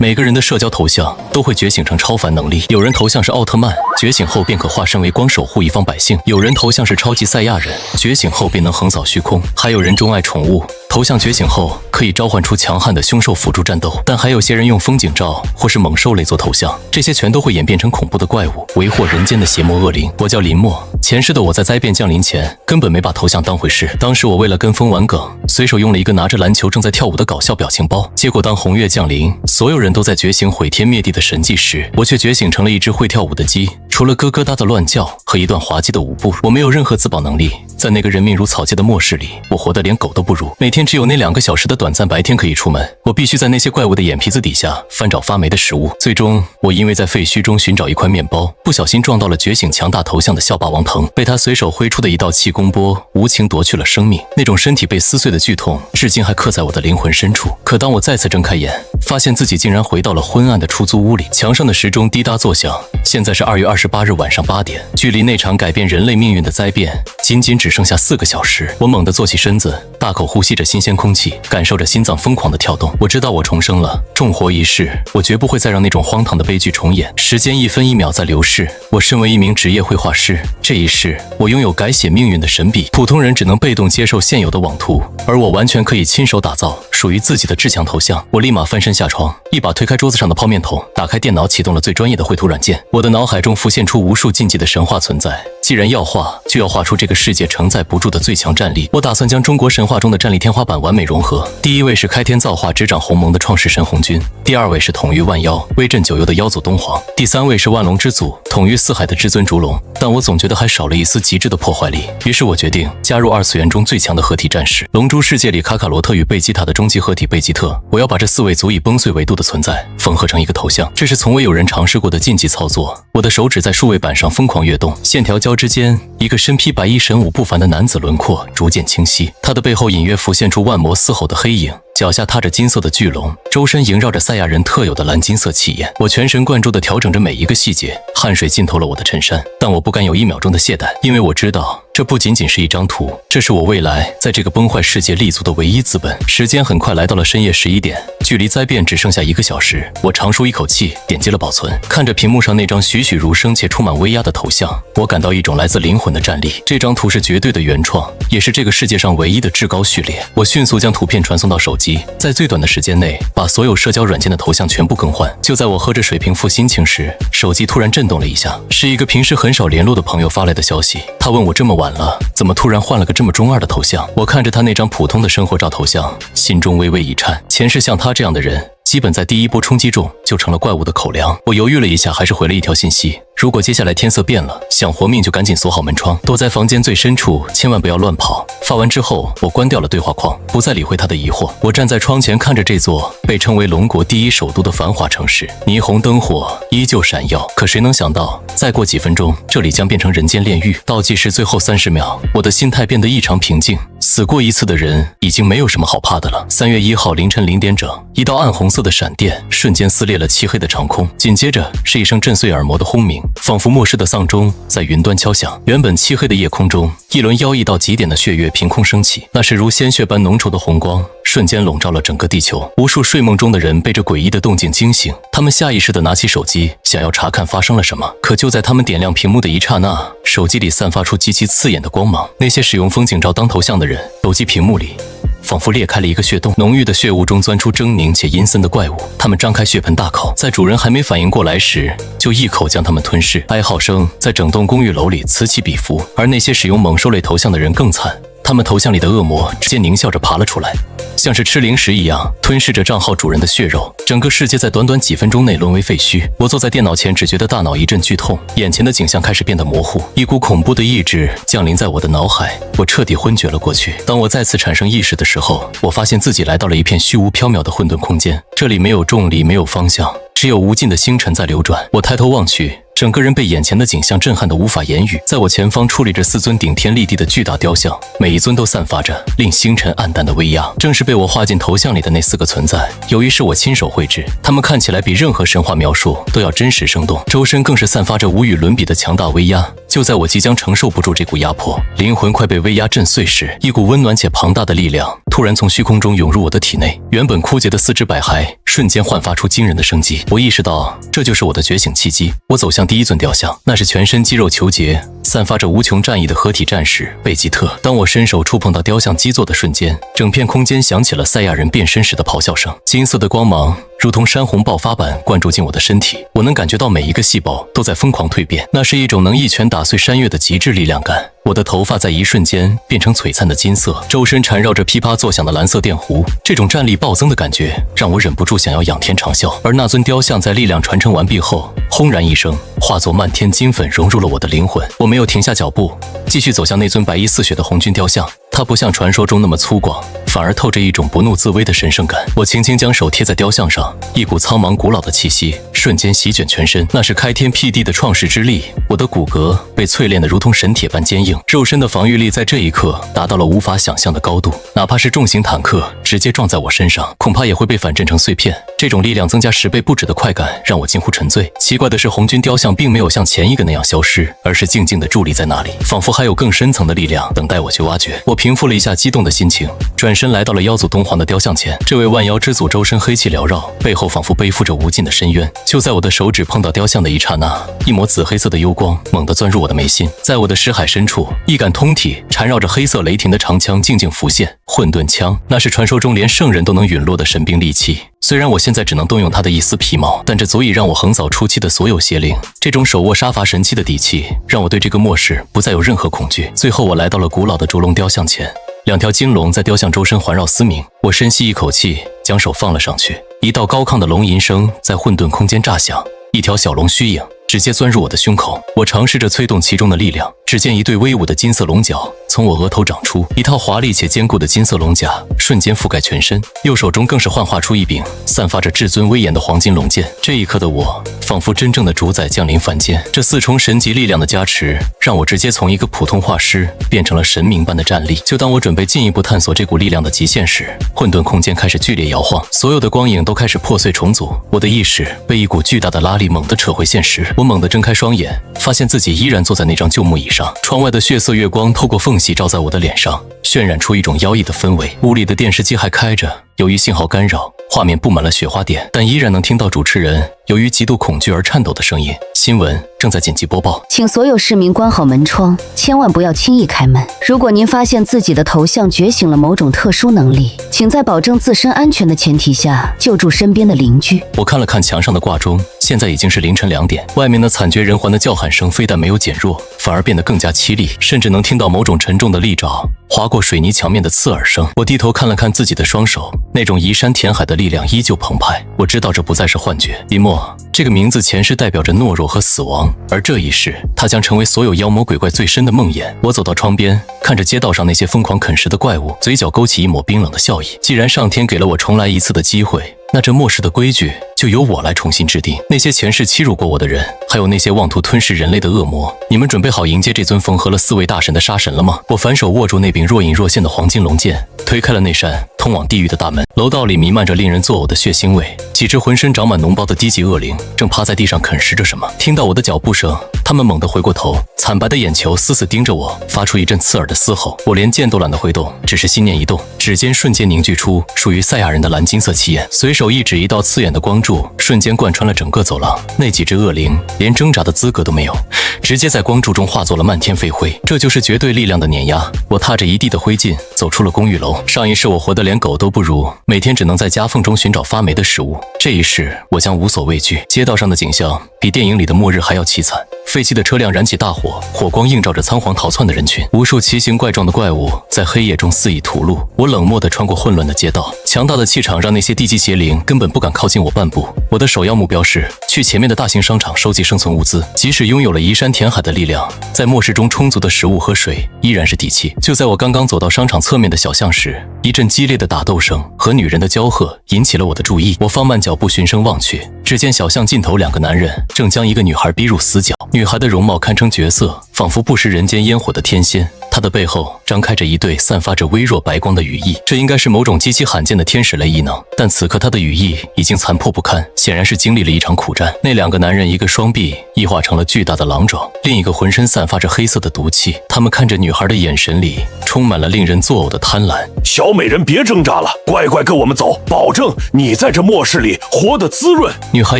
每个人的社交头像都会觉醒成超凡能力，有人头像是奥特曼，觉醒后便可化身为光守护一方百姓；有人头像是超级赛亚人，觉醒后便能横扫虚空；还有人钟爱宠物，头像觉醒后可以召唤出强悍的凶兽辅助战斗。但还有些人用风景照或是猛兽类做头像，这些全都会演变成恐怖的怪物，为祸人间的邪魔恶灵。我叫林默，前世的我在灾变降临前根本没把头像当回事。当时我为了跟风玩梗，随手用了一个拿着篮球正在跳舞的搞笑表情包。结果当红月降临，所有人都在觉醒毁天灭地的神迹时，我却觉醒成了一只会跳舞的鸡。除了咯咯哒的乱叫和一段滑稽的舞步，我没有任何自保能力。在那个人命如草芥的末世里，我活得连狗都不如。每天只有那2个小时的短暂白天可以出门，我必须在那些怪物的眼皮子底下翻找发霉的食物。最终，我因为在废墟中寻找一块面包，不小心撞到了觉醒强大头像的校霸王腾，被他随手挥出的一道气功波无情夺去了生命。那种身体被撕碎的剧痛，至今还刻在我的灵魂深处。可当我再次睁开眼，发现自己竟然回到了昏暗的出租屋里，墙上的时钟滴答作响。现在是2月28日晚上8点，距离那场改变人类命运的灾变仅只剩下4个小时。我猛地坐起身子，大口呼吸着新鲜空气，感受着心脏疯狂的跳动。我知道我重生了，重活一世，我绝不会再让那种荒唐的悲剧重演。时间1分1秒在流逝，我身为一名职业绘画师，这一世我拥有改写命运的神笔。普通人只能被动接受现有的网图，而我完全可以亲手打造属于自己的至强头像。我立马翻身下床，一把推开桌子上的泡面桶，打开电脑，启动了最专业的绘图软件。我的脑海中浮现出无数禁忌的神话存在，既然要画，就要画出这个世界承载不住的最强战力。我打算将中国神话中的战力天花板完美融合。第一位是开天造化、执掌鸿蒙的创世神红军，第2位是统御万妖、威震九幽的妖祖东皇，第3位是万龙之祖、统御四海的至尊烛龙。但我总觉得还少了一丝极致的破坏力，于是我决定加入2次元中最强的合体战士——龙珠世界里卡卡罗特与贝吉塔的终极合体贝吉特。我要把这4位足以崩碎维度的存在缝合成一个头像，这是从未有人尝试过的禁忌操作。我的手指在数位板上疯狂跃动，线条交织间，一个身披白衣神武不凡的男子轮廓逐渐清晰，他的背后隐约浮现出万魔嘶吼的黑影，脚下踏着金色的巨龙，周身萦绕着赛亚人特有的蓝金色气焰。我全神贯注地调整着每一个细节，汗水浸透了我的衬衫，但我不敢有1秒钟的懈怠，因为我知道这不仅仅是一张图，这是我未来在这个崩坏世界立足的唯一资本。时间很快来到了深夜11点，距离灾变只剩下1个小时。我长舒一口气，点击了保存，看着屏幕上那张栩栩如生且充满威压的头像，我感到一种来自灵魂的战力。这张图是绝对的原创，也是这个世界上唯一的至高序列。我迅速将图片传送到手机，在最短的时间内把所有社交软件的头像全部更换。就在我喝着水平复心情时，手机突然震动了一下，是一个平时很少联络的朋友发来的消息。他问我这么晚了，怎么突然换了个这么中二的头像？我看着他那张普通的生活照头像，心中微微一颤。前世像他这样的人，基本在第一波冲击中就成了怪物的口粮。我犹豫了一下，还是回了一条信息：如果接下来天色变了，想活命就赶紧锁好门窗，躲在房间最深处，千万不要乱跑。发完之后，我关掉了对话框，不再理会他的疑惑。我站在窗前，看着这座被称为龙国第一首都的繁华城市，霓虹灯火依旧闪耀。可谁能想到，再过几分钟，这里将变成人间炼狱。倒计时最后30秒，我的心态变得异常平静。死过一次的人已经没有什么好怕的了。3月1号凌晨0点整，一道暗红色的闪电瞬间撕裂了漆黑的长空，紧接着是一声震碎耳膜的轰鸣，仿佛末世的丧钟在云端敲响。原本漆黑的夜空中，一轮妖异到极点的血月凭空升起，那是如鲜血般浓稠的红光，瞬间笼罩了整个地球。无数睡梦中的人被这诡异的动静惊醒，他们下意识地拿起手机，想要查看发生了什么。可就在他们点亮屏幕的一刹那，手机里散发出极其刺眼的光芒。那些使用风景照当头像的人，手机屏幕里仿佛裂开了一个血洞，浓郁的血雾中钻出狰狞且阴森的怪物。它们张开血盆大口，在主人还没反应过来时，就一口将它们吞噬。哀嚎声在整栋公寓楼里此起彼伏，而那些使用猛兽类头像的人更惨，他们头像里的恶魔直接狞笑着爬了出来，像是吃零食一样吞噬着账号主人的血肉。整个世界在短短几分钟内沦为废墟。我坐在电脑前，只觉得大脑一阵剧痛，眼前的景象开始变得模糊，一股恐怖的意志降临在我的脑海，我彻底昏厥了过去。当我再次产生意识的时候，我发现自己来到了一片虚无缥缈的混沌空间，这里没有重力，没有方向，只有无尽的星辰在流转。我抬头望去，整个人被眼前的景象震撼得无法言语。在我前方矗立着4尊顶天立地的巨大雕像，每一尊都散发着令星辰暗淡的威压。正是被我画进头像里的那4个存在，由于是我亲手绘制，他们看起来比任何神话描述都要真实生动，周身更是散发着无与伦比的强大威压。就在我即将承受不住这股压迫，灵魂快被威压震碎时，一股温暖且庞大的力量突突然从虚空中涌入我的体内，原本枯竭的四肢百骸瞬间焕发出惊人的生机。我意识到这就是我的觉醒契机。我走向第一尊雕像，那是全身肌肉虬结，散发着无穷战意的合体战士贝吉特。当我伸手触碰到雕像基座的瞬间，整片空间响起了赛亚人变身时的咆哮声，金色的光芒如同山洪爆发般灌注进我的身体，我能感觉到每一个细胞都在疯狂蜕变，那是一种能一拳打碎山岳的极致力量感。我的头发在一瞬间变成璀璨的金色，周身缠绕着噼啪作响的蓝色电弧，这种战力暴增的感觉让我忍不住想要仰天长啸。而那尊雕像在力量传承完毕后，轰然一声，化作漫天金粉融入了我的灵魂。我没有停下脚步，继续走向那尊白衣似雪的红军雕像。它不像传说中那么粗犷，反而透着一种不怒自威的神圣感。我轻轻将手贴在雕像上，一股苍茫古老的气息瞬间席卷全身，那是开天辟地的创世之力。我的骨骼被淬炼得如同神铁般坚硬，肉身的防御力在这一刻达到了无法想象的高度，哪怕是重型坦克直接撞在我身上，恐怕也会被反震成碎片。这种力量增加10倍不止的快感让我近乎沉醉。奇怪的是，红军雕像并没有像前一个那样消失，而是静静地伫立在那里，仿佛还有更深层的力量等待我去挖掘。我平复了一下激动的心情，转身来到了妖祖东皇的雕像前。这位万妖之祖周身黑气缭绕，背后仿佛背负着无尽的深渊。就在我的手指碰到雕像的一刹那，一抹紫黑色的幽光猛地钻入我的眉心，在我的识海深处，一杆通体缠绕着黑色雷霆的长枪静静浮现。混沌枪，那是传说中连圣人都能陨落的神兵利器。虽然我现在只能动用它的一丝皮毛，但这足以让我横扫初期的所有邪灵。这种手握杀伐神器的底气，让我对这个末世不再有任何恐惧。最后，我来到了古老的烛龙雕像前，两条金龙在雕像周身环绕嘶鸣。我深吸一口气，将手放了上去，一道高亢的龙吟声在混沌空间炸响，一条小龙虚影直接钻入我的胸口。我尝试着催动其中的力量，只见一对威武的金色龙角从我额头长出，一套华丽且坚固的金色龙甲瞬间覆盖全身，右手中更是幻化出一柄散发着至尊威严的黄金龙剑。这一刻的我，仿佛真正的主宰降临凡间。这4重神级力量的加持，让我直接从一个普通画师变成了神明般的战力。就当我准备进一步探索这股力量的极限时，混沌空间开始剧烈摇晃，所有的光影都开始破碎重组，我的意识被一股巨大的拉力猛地扯回现实。我猛地睁开双眼，发现自己依然坐在那张旧木椅上，窗外的血色月光透过缝隙照在我的脸上，渲染出一种妖异的氛围。屋里的电视机还开着，由于信号干扰，画面布满了雪花点，但依然能听到主持人由于极度恐惧而颤抖的声音。新闻正在紧急播报，请所有市民关好门窗，千万不要轻易开门。如果您发现自己的头像觉醒了某种特殊能力，请在保证自身安全的前提下救助身边的邻居。我看了看墙上的挂钟，现在已经是凌晨2点，外面那惨绝人寰的叫喊声非但没有减弱，反而变得更加凄厉，甚至能听到某种沉重的利爪划过水泥墙面的刺耳声。我低头看了看自己的双手，那种移山填海的力量依旧澎湃。我知道这不再是幻觉。林默这个名字前世代表着懦弱和死亡，而这一世，它将成为所有妖魔鬼怪最深的梦魇。我走到窗边，看着街道上那些疯狂啃食的怪物，嘴角勾起一抹冰冷的笑意。既然上天给了我重来一次的机会，那这末世的规矩就由我来重新制定。那些前世欺辱过我的人，还有那些妄图吞噬人类的恶魔，你们准备好迎接这尊缝合了4位大神的杀神了吗？我反手握住那柄若隐若现的黄金龙剑，推开了那扇通往地狱的大门。楼道里弥漫着令人作呕的血腥味，几只浑身长满脓包的低级恶灵正趴在地上啃食着什么。听到我的脚步声，他们猛地回过头，惨白的眼球死死盯着我，发出一阵刺耳的嘶吼。我连剑都懒得挥动，只是心念一动，指尖瞬间凝聚出属于赛亚人的蓝金色气焰，随手一指，一道刺眼的光柱瞬间贯穿了整个走廊。那几只恶灵连挣扎的资格都没有，直接在光柱中化作了漫天飞灰。这就是绝对力量的碾压。我踏着一地的灰烬走出了公寓楼。上一世我活得连狗都不如，每天只能在夹缝中寻找发霉的食物。这一世我将无所畏惧。街道上的景象比电影里的末日还要凄惨，废弃的车辆燃起大火，火光映照着仓皇逃窜的人群，无数奇形怪状的怪物在黑夜中肆意屠戮。我冷漠地穿过混乱的街道，强大的气场让那些地级邪灵根本不敢靠近我半步。我的首要目标是去前面的大型商场收集生存物资，即使拥有了移山填海的力量，在末世中充足的食物和水依然是底气。就在我刚刚走到商场侧面的小巷时，一阵激烈的打斗声和女人的娇喝引起了我的注意。我放慢脚步循声望去，只见小巷尽头2个男人正将一个女孩逼入死角。女孩的容貌堪称绝色，仿佛不食人间烟火的天仙，他的背后张开着一对散发着微弱白光的羽翼，这应该是某种极其罕见的天使类异能。但此刻他的羽翼已经残破不堪，显然是经历了一场苦战。那两个男人，一个双臂异化成了巨大的狼爪，另一个浑身散发着黑色的毒气。他们看着女孩的眼神里充满了令人作呕的贪婪。小美人，别挣扎了，乖乖跟我们走，保证你在这末世里活得滋润。女孩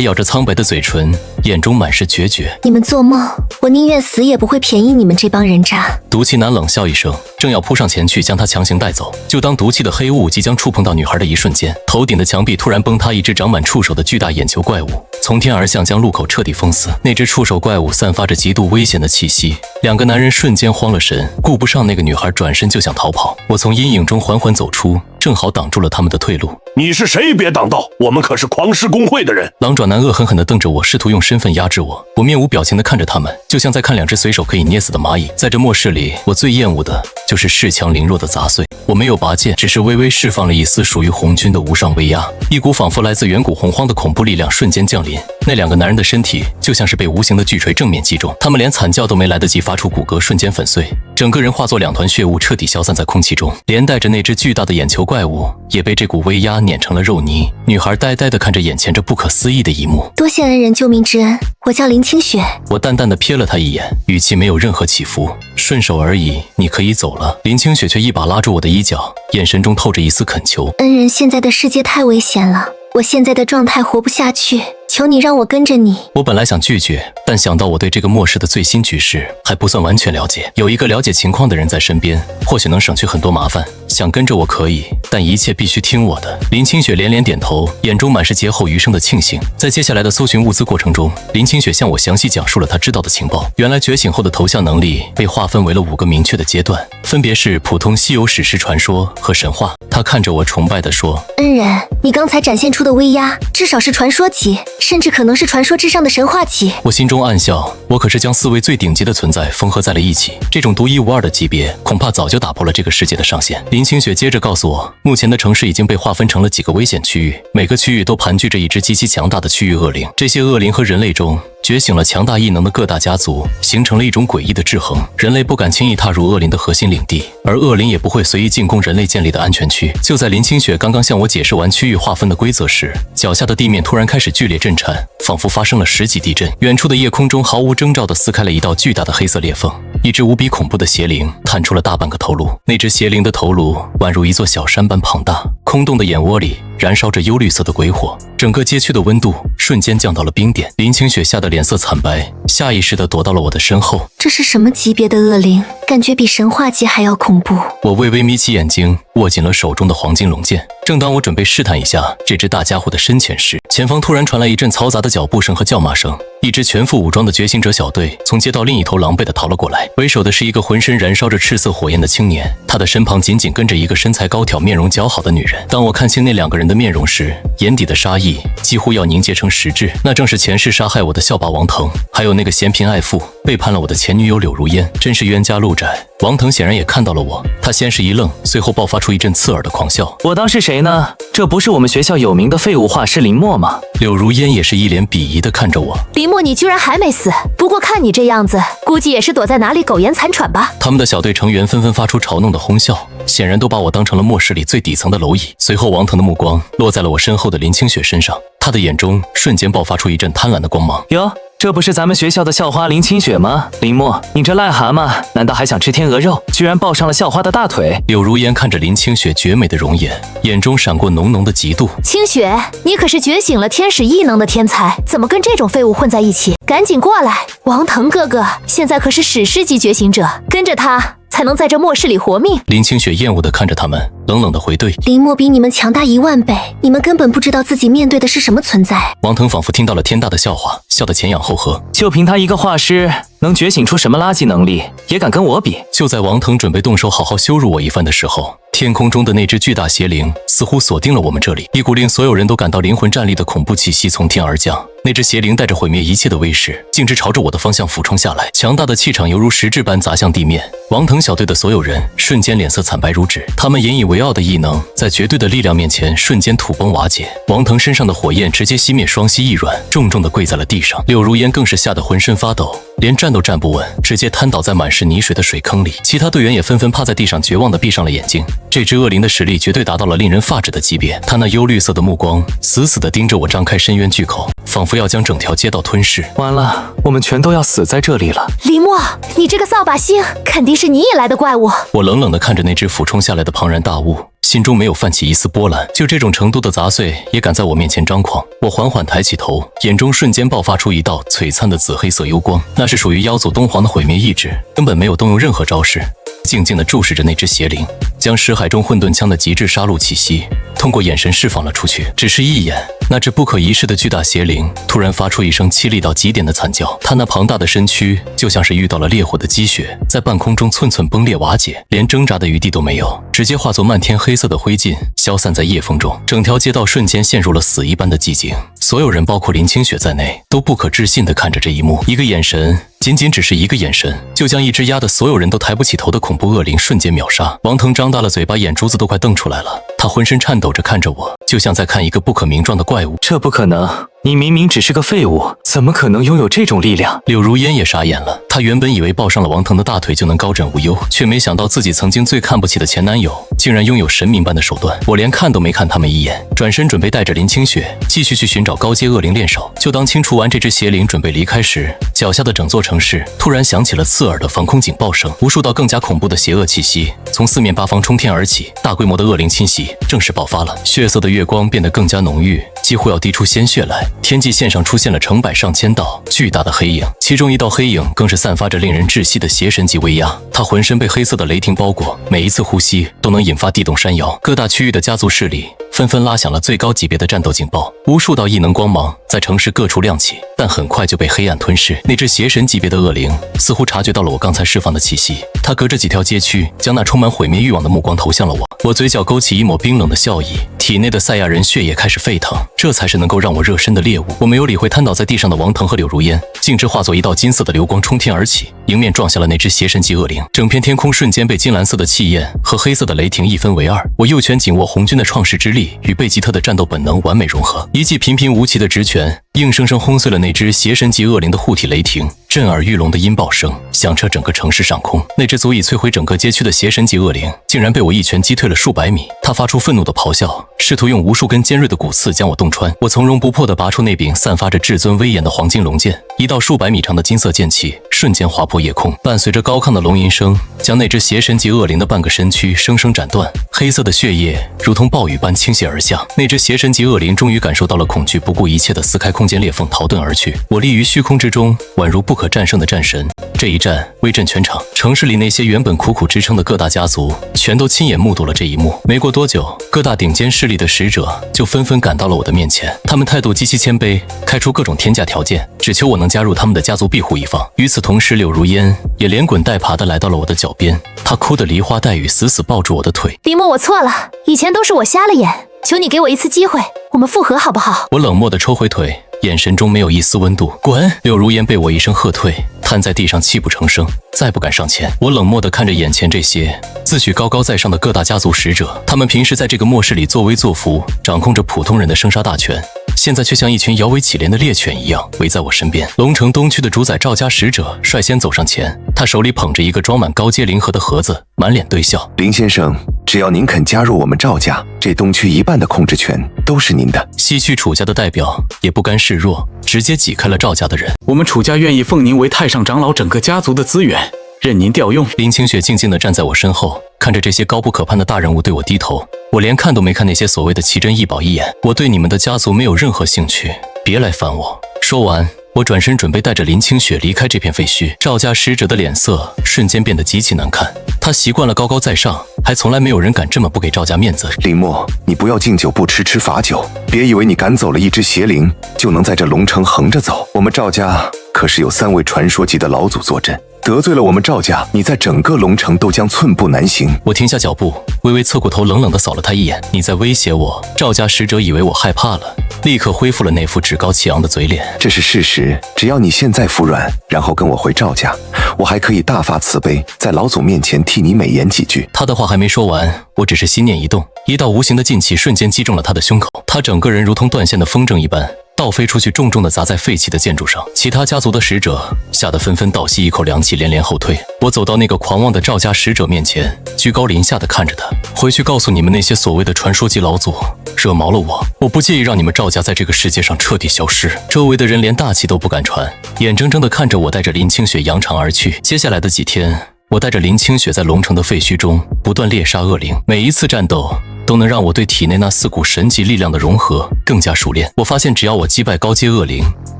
咬着苍白的嘴唇，眼中满是决绝。你们做梦，我宁愿死也不会便宜你们这帮人渣。毒气男冷笑一声，正要扑上前去将她强行带走，就当毒气的黑雾即将触碰到女孩的一瞬间，头顶的墙壁突然崩塌一只长满触手的巨大眼球怪物，从天而降，将路口彻底封死。那只触手怪物散发着极度危险的气息，两个男人瞬间慌了神，顾不上那个女孩，转身就想逃跑。我从阴影中缓缓走出，正好挡住了他们的退路。你是谁？别挡道，我们可是狂狮工会的人。狼爪男恶狠狠地瞪着我，试图用身份压制我。我面无表情地看着他们，就像在看两只随手可以捏死的蚂蚁。在这末世里，我最厌恶的就是恃强凌弱的杂碎。我没有拔剑，只是微微释放了一丝属于红军的无上威压。一股仿佛来自远古洪荒的恐怖力量瞬间降临，那两个男人的身体就像是被无形的巨锤正面击中，他们连惨叫都没来得及发出，骨骼瞬间粉碎，整个人化作两团血雾，彻底消散在空气中，连带着那只巨大的眼球怪物也被这股威压碾成了肉泥。女孩呆呆地看着眼前这不可思议的一幕。多谢恩人救命之恩，我叫林清雪。我淡淡地瞥了他一眼，语气没有任何起伏，顺手而已，你可以走了。林清雪却一把拉住我的衣角，眼神中透着一丝恳求。恩人，现在的世界太危险了，我现在的状态活不下去，求你让我跟着你。我本来想拒绝，但想到我对这个末世的最新局势还不算完全了解，有一个了解情况的人在身边，或许能省去很多麻烦。想跟着我可以，但一切必须听我的。林清雪连连点头，眼中满是劫后余生的庆幸。在接下来的搜寻物资过程中，林清雪向我详细讲述了她知道的情报。原来觉醒后的头像能力被划分为了5个明确的阶段，分别是普通、稀有、史诗、传说和神话。她看着我崇拜地说：恩人，你刚才展现出的威压至少是传说级，甚至可能是传说之上的神话级。我心中暗笑，我可是将4位最顶级的存在缝合在了一起，这种独一无二的级别恐怕早就打破了这个世界的上限。林清雪接着告诉我，目前的城市已经被划分成了几个危险区域，每个区域都盘踞着一只极其强大的区域恶灵，这些恶灵和人类中觉醒了强大异能的各大家族，形成了一种诡异的制衡。人类不敢轻易踏入恶灵的核心领地，而恶灵也不会随意进攻人类建立的安全区。就在林清雪刚刚向我解释完区域划分的规则时，脚下的地面突然开始剧烈震颤，仿佛发生了10级地震。远处的夜空中毫无征兆地撕开了一道巨大的黑色裂缝，一只无比恐怖的邪灵探出了大半个头颅。那只邪灵的头颅宛如一座小山般庞大，空洞的眼窝里燃烧着幽绿色的鬼火，整个街区的温度瞬间降到了冰点。林清雪吓得脸色惨白，下意识地躲到了我的身后。这是什么级别的恶灵？感觉比神话级还要恐怖。我微微眯起眼睛，握紧了手中的黄金龙剑。正当我准备试探一下这只大家伙的深浅时，前方突然传来一阵嘈杂的脚步声和叫骂声，一支全副武装的觉醒者小队从街道另一头狼狈地逃了过来。为首的是一个浑身燃烧着赤色火焰的青年，他的身旁紧紧跟着一个身材高挑、面容姣好的女人。当我看清那2个人的面容时，眼底的杀意几乎要凝结成实质。那正是前世杀害我的校霸王腾，还有那个嫌贫爱富、背叛了我的前女友柳如烟，真是冤家路窄。王腾显然也看到了我，他先是一愣，随后爆发出一阵刺耳的狂笑。我当是谁呢？这不是我们学校有名的废物画师林默吗？柳如烟也是一脸鄙夷地看着我。林默，你居然还没死，不过看你这样子，估计也是躲在哪里苟延残喘吧。他们的小队成员纷纷发出嘲弄的哄笑，显然都把我当成了末世里最底层的蝼蚁。随后王腾的目光落在了我身后的林清雪身上，他的眼中瞬间爆发出一阵贪婪的光芒。哟，这不是咱们学校的校花林清雪吗？林默，你这癞蛤蟆难道还想吃天鹅肉，居然抱上了校花的大腿？柳如烟看着林清雪绝美的容颜，眼中闪过浓浓的嫉妒。清雪，你可是觉醒了天使异能的天才，怎么跟这种废物混在一起？赶紧过来！王腾哥哥现在可是史诗级觉醒者，跟着他才能在这末世里活命。林清雪厌恶地看着他们，冷冷地回怼：林默比你们强大1万倍，你们根本不知道自己面对的是什么存在。王腾仿佛听到了天大的笑话，笑得前仰后合。就凭他一个画师，能觉醒出什么垃圾能力，也敢跟我比？就在王腾准备动手好好羞辱我一番的时候，天空中的那只巨大邪灵似乎锁定了我们这里，一股令所有人都感到灵魂战栗的恐怖气息从天而降。那只邪灵带着毁灭一切的威势，径直朝着我的方向俯冲下来，强大的气场犹如实质般砸向地面。王腾小队的所有人瞬间脸色惨白如纸，他们引以为傲的异能在绝对的力量面前瞬间土崩瓦解。王腾身上的火焰直接熄灭，双膝一软，重重地跪在了地上。柳如烟更是吓得浑身发抖，连站都站不稳，直接瘫倒在满是泥水的水坑里。其他队员也纷纷趴在地上，绝望地闭上了眼睛。这只恶灵的实力绝对达到了令人发指的级别，他那幽绿色的目光死死地盯着我张开深渊巨口，仿佛要将整条街道吞噬。完了，我们全都要死在这里了。林墨，你这个扫把星，肯定是你引来的怪物。我冷冷地看着那只俯冲下来的庞然大物，心中没有泛起一丝波澜。就这种程度的杂碎也敢在我面前张狂。我缓缓抬起头，眼中瞬间爆发出一道璀璨的紫黑色幽光，那是属于妖族东皇的毁灭意志，根本没有动用任何招式，静静地注视着那只邪灵，将尸海中混沌枪的极致杀戮气息通过眼神释放了出去。只是一眼，那只不可一世的巨大邪灵突然发出一声凄厉到极点的惨叫，它那庞大的身躯就像是遇到了烈火的积雪，在半空中寸寸崩裂瓦解，连挣扎的余地都没有，直接化作漫天黑色的灰烬消散在夜风中。整条街道瞬间陷入了死一般的寂静，所有人包括林清雪在内都不可置信地看着这一幕。一个眼神，仅仅只是一个眼神，就将一只压得所有人都抬不起头的恐怖恶灵瞬间秒杀。王腾张大了嘴巴，眼珠子都快瞪出来了，他浑身颤抖着看着我，就像在看一个不可名状的怪物。这不可能，你明明只是个废物，怎么可能拥有这种力量？柳如烟也傻眼了，她原本以为抱上了王腾的大腿就能高枕无忧，却没想到自己曾经最看不起的前男友竟然拥有神明般的手段。我连看都没看他们一眼，转身准备带着林清雪继续去寻找高阶恶灵练手。就当清除完这只邪灵准备离开时，脚下的整座城市突然响起了刺耳的防空警报声，无数道更加恐怖的邪恶气息从四面八方冲天而起，大规模的恶灵侵袭正式爆发了。血色的月光变得更加浓郁，几乎要滴出鲜血来。天际线上出现了成百上千道巨大的黑影，其中一道黑影更是散发着令人窒息的邪神级威压，它浑身被黑色的雷霆包裹，每一次呼吸都能引发地动山摇。各大区域的家族势力纷纷拉响了最高级别的战斗警报，无数道异能光芒在城市各处亮起，但很快就被黑暗吞噬。那只邪神级别的恶灵似乎察觉到了我刚才释放的气息，它隔着几条街区将那充满毁灭欲望的目光投向了我。我嘴角勾起一抹冰冷的笑意，体内的赛亚人血液开始沸腾，这才是能够让我热身的猎物。我没有理会瘫倒在地上的王腾和柳如烟，径直化作一道金色的流光冲天而起，迎面撞向了那只邪神级恶灵。整片天空瞬间被金蓝色的气焰和黑色的雷霆一分为二，我右拳紧握红军的创世之力与贝吉特的战斗本能完美融合，一记平平无奇的直拳硬生生轰碎了那只邪神级恶灵的护体雷霆。震耳欲聋的音爆声响彻整个城市上空，那只足以摧毁整个街区的邪神级恶灵竟然被我一拳击退了数百米。他发出愤怒的咆哮，试图用无数根尖锐的骨刺将我洞穿。我从容不迫地拔出那柄散发着至尊威严的黄金龙剑，一道数百米长的金色剑气瞬间划破夜空，伴随着高亢的龙吟声，将那只邪神级恶灵的半个身躯生生斩断。黑色的血液如同暴雨般倾泻而下，那只邪神级恶灵终于感受到了恐惧，不顾一切地撕开空间裂缝逃遁而去。我立于虚空之中，宛如不可战胜的战神。这一战威震全场，城市里那些原本苦苦支撑的各大家族全都亲眼目睹了这一幕。没过多久，各大顶尖势力的使者就纷纷赶到了我的面前，他们态度极其谦卑，开出各种天价条件，只求我能加入他们的家族庇护一方。与此同时，柳如烟也连滚带爬地来到了我的脚边，她哭得梨花带雨，死死抱住我的腿。林墨，我错了，以前都是我瞎了眼，求你给我一次机会，我们复合好不好？我冷漠地抽回腿，眼神中没有一丝温度。滚！柳如烟被我一声喝退，瘫在地上泣不成声，再不敢上前。我冷漠地看着眼前这些自诩高高在上的各大家族使者，他们平时在这个末世里作威作福，掌控着普通人的生杀大权，现在却像一群摇尾乞怜的猎犬一样围在我身边。龙城东区的主宰赵家使者率先走上前，他手里捧着一个装满高阶灵核的盒子，满脸堆笑。林先生，只要您肯加入我们赵家，这东区一半的控制权都是您的。西区楚家的代表也不甘示弱，直接挤开了赵家的人。我们楚家愿意奉您为太上长老整个家族的资源，任您调用。林清雪静静地站在我身后，看着这些高不可攀的大人物对我低头，我连看都没看那些所谓的奇珍异宝一眼。我对你们的家族没有任何兴趣，别来烦我。说完，我转身准备带着林清雪离开这片废墟。赵家使者的脸色瞬间变得极其难看，他习惯了高高在上，还从来没有人敢这么不给赵家面子。林墨，你不要敬酒不吃吃罚酒，别以为你赶走了一只邪灵就能在这龙城横着走。我们赵家可是有3位传说级的老祖坐镇，得罪了我们赵家，你在整个龙城都将寸步难行。我停下脚步，微微侧过头，冷冷地扫了他一眼。你在威胁我？赵家使者以为我害怕了，立刻恢复了那副趾高气昂的嘴脸。这是事实，只要你现在服软，然后跟我回赵家，我还可以大发慈悲，在老祖面前替你美言几句。他的话还没说完，我只是心念一动，一道无形的劲气瞬间击中了他的胸口，他整个人如同断线的风筝一般倒飞出去，重重地砸在废弃的建筑上。其他家族的使者吓得纷纷倒吸一口凉气，连连后退。我走到那个狂妄的赵家使者面前，居高临下地看着他：回去告诉你们那些所谓的传说级老祖，惹毛了我，我不介意让你们赵家在这个世界上彻底消失。周围的人连大气都不敢传，眼睁睁地看着我带着林清雪扬长而去。接下来的几天，我带着林清雪在龙城的废墟中不断猎杀恶灵，每一次战斗都能让我对体内那4股神级力量的融合更加熟练。我发现只要我击败高阶恶灵，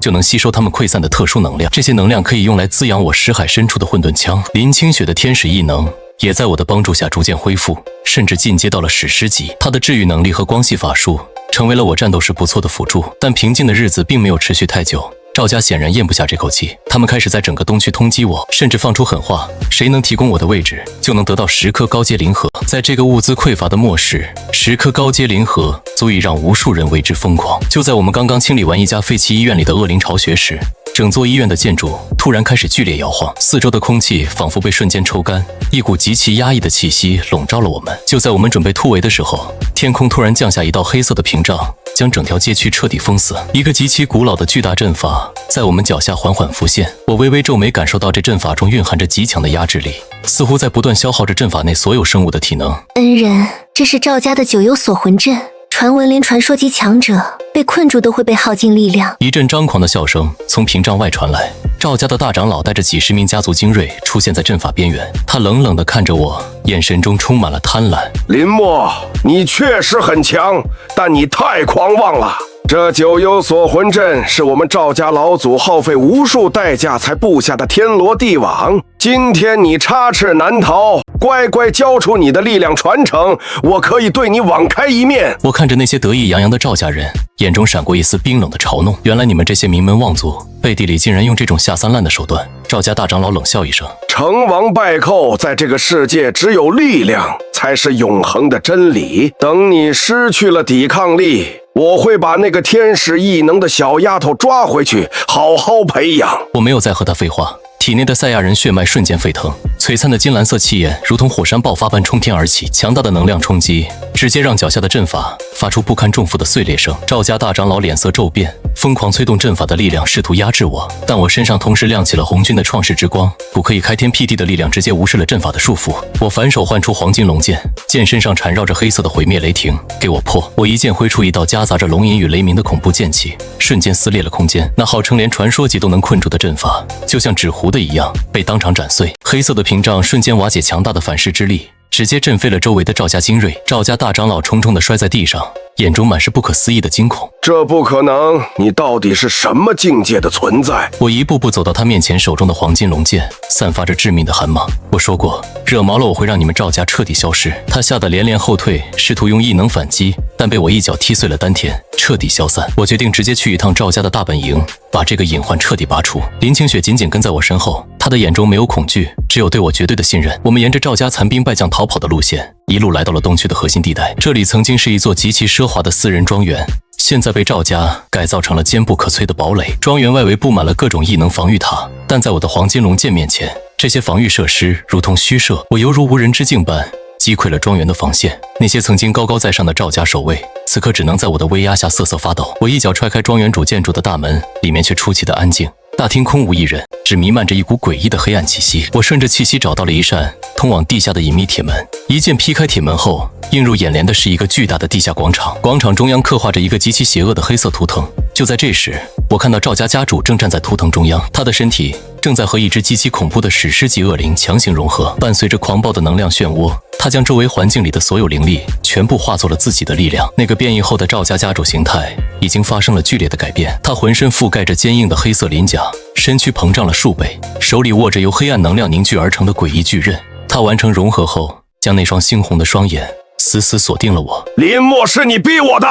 就能吸收他们溃散的特殊能量，这些能量可以用来滋养我识海深处的混沌枪。林清雪的天使异能也在我的帮助下逐渐恢复，甚至进阶到了史诗级。她的治愈能力和光系法术成为了我战斗时不错的辅助。但平静的日子并没有持续太久，赵家显然咽不下这口气，他们开始在整个东区通缉我，甚至放出狠话，谁能提供我的位置，就能得到10颗高阶灵核。在这个物资匮乏的末世，10颗高阶灵核足以让无数人为之疯狂。就在我们刚刚清理完一家废弃医院里的恶灵巢穴时，整座医院的建筑突然开始剧烈摇晃，四周的空气仿佛被瞬间抽干，一股极其压抑的气息笼罩了我们。就在我们准备突围的时候，天空突然降下一道黑色的屏障，将整条街区彻底封死。一个极其古老的巨大阵法在我们脚下缓缓浮现，我微微皱眉，感受到这阵法中蕴含着极强的压制力，似乎在不断消耗着阵法内所有生物的体能。恩人，这是赵家的九幽锁魂阵，传闻连传说级强者被困住都会被耗尽力量。一阵张狂的笑声从屏障外传来，赵家的大长老带着几10名家族精锐出现在阵法边缘，他冷冷地看着我，眼神中充满了贪婪。林默，你确实很强，但你太狂妄了。这九幽锁魂阵是我们赵家老祖耗费无数代价才布下的天罗地网，今天你插翅难逃，乖乖交出你的力量传承，我可以对你网开一面。我看着那些得意洋洋的赵家人，眼中闪过一丝冰冷的嘲弄。原来你们这些名门望族背地里竟然用这种下三滥的手段。赵家大长老冷笑一声：成王败寇，在这个世界只有力量才是永恒的真理。等你失去了抵抗力，我会把那个天使异能的小丫头抓回去，好好培养。我没有再和他废话，体内的赛亚人血脉瞬间沸腾，璀璨的金蓝色气焰如同火山爆发般冲天而起，强大的能量冲击直接让脚下的阵法发出不堪重负的碎裂声。赵家大长老脸色骤变，疯狂催动阵法的力量试图压制我，但我身上同时亮起了红军的创世之光，股可以开天辟地的力量直接无视了阵法的束缚。我反手唤出黄金龙剑，剑身上缠绕着黑色的毁灭雷霆，给我破！我一剑挥出一道夹杂着龙吟与雷鸣的恐怖剑气，瞬间撕裂了空间。那号称连传说级都能困住的阵法，就像纸糊的一样被当场斩碎。黑色的屏障瞬间瓦解，强大的反噬之力直接震飞了周围的赵家精锐。赵家大长老重重地摔在地上，眼中满是不可思议的惊恐。这不可能，你到底是什么境界的存在？我一步步走到他面前，手中的黄金龙剑散发着致命的寒芒。我说过，惹毛了我会让你们赵家彻底消失。他吓得连连后退，试图用异能反击，但被我一脚踢碎了丹田，彻底消散。我决定直接去一趟赵家的大本营，把这个隐患彻底拔除。林清雪紧紧跟在我身后，她的眼中没有恐惧，只有对我绝对的信任。我们沿着赵家残兵败将逃跑的路线，一路来到了东区的核心地带。这里曾经是一座极其奢华的私人庄园，现在被赵家改造成了坚不可摧的堡垒。庄园外围布满了各种异能防御塔，但在我的黄金龙剑面前，这些防御设施如同虚设，我犹如无人之境般击溃了庄园的防线。那些曾经高高在上的赵家守卫，此刻只能在我的威压下瑟瑟发抖。我一脚踹开庄园主建筑的大门，里面却出奇的安静，大厅空无一人，只弥漫着一股诡异的黑暗气息。我顺着气息找到了一扇通往地下的隐秘铁门，一剑劈开铁门后，映入眼帘的是一个巨大的地下广场。广场中央刻画着一个极其邪恶的黑色图腾。就在这时，我看到赵家家主正站在图腾中央，他的身体正在和一只极其恐怖的史诗级恶灵强行融合，伴随着狂暴的能量漩涡，他将周围环境里的所有灵力全部化作了自己的力量。那个变异后的赵家家主形态已经发生了剧烈的改变，他浑身覆盖着坚硬的黑色鳞甲，身躯膨胀了数倍，手里握着由黑暗能量凝聚而成的诡异巨刃。他完成融合后，将那双猩红的双眼死死锁定了我。林默是你逼我的，